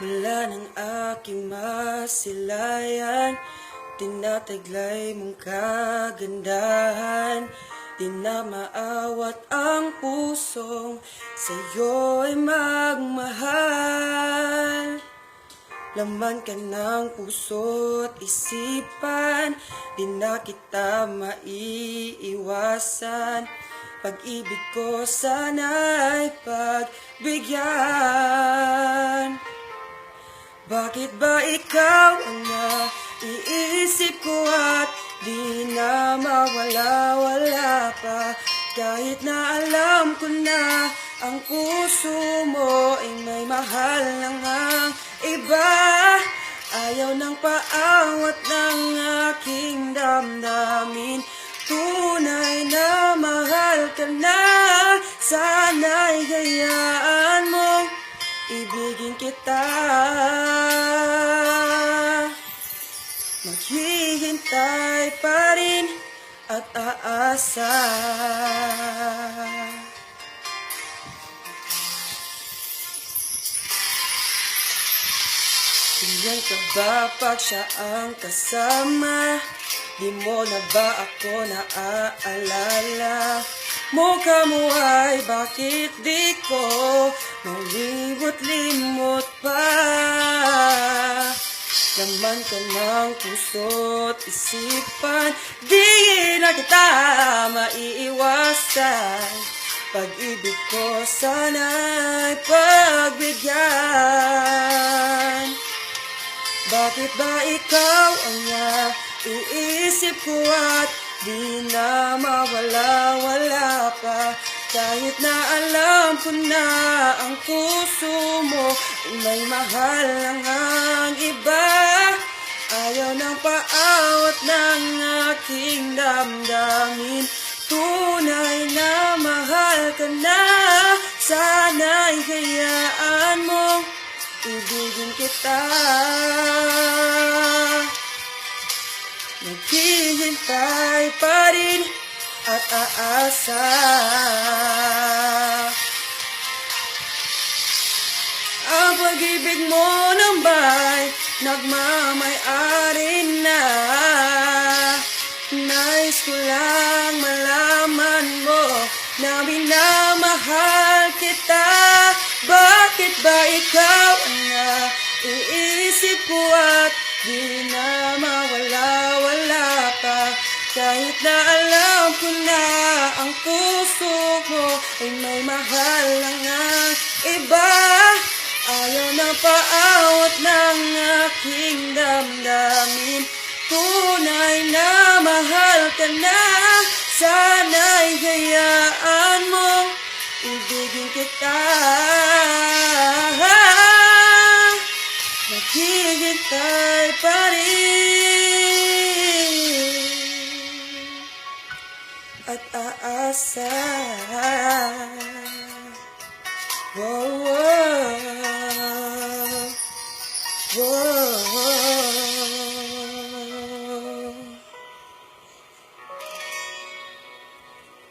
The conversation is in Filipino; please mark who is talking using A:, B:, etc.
A: Mula ng aking masilayan, tinataglay mong kagandahan. Di na maawat ang pusong sa'yo'y magmahal. Laman ka ng puso't isipan, di na kita maiiwasan. Pag-ibig ko sana'y pagbigyan. Bakit ba ikaw ang naiisip ko at di na mawala-wala pa? Kahit na alam ko na ang puso mo ay may mahal ng ang iba. Ayaw ng paawat ng aking damdamin. Tunay na mahal ka na, sana'y hayaan mong ibigin kita. Maghihintay pa rin at aasa. Tingnan ka ba pag siya ang kasama? Di mo na ba ako naaalala? Mukha mo ay bakit di ko malibot-limot pa? Laman ka ng puso't isipan, di na kita maiiwasan. Pag-ibig ko sana'y pagbigyan. Bakit ba ikaw ang naiisip ko at di na mawala-wala pa? Kahit na alam ko na ang puso mo ay may mahal ng ang iba. Ayaw ng paawat ng aking damdamin. Tunay na mahal ka na, sana'y hayaan mong ibigin kita. Naghihintay pa rin at aasa. Ang pag-ibig mo nang ba'y nagmamay-ari na? Nais ko lang malaman mo na minamahal kita. Bakit ba ikaw ang naiisip ko at di na mawala-wala pa? Kahit na alam ko na ang puso mo ay may mahal ng iba. Ayaw na paawat ng aking damdamin. Tunay na mahal ka na, sana'y hayaan mong ibigin kita. Naghihintay pa rin at aasa. Whoa, whoa, whoa.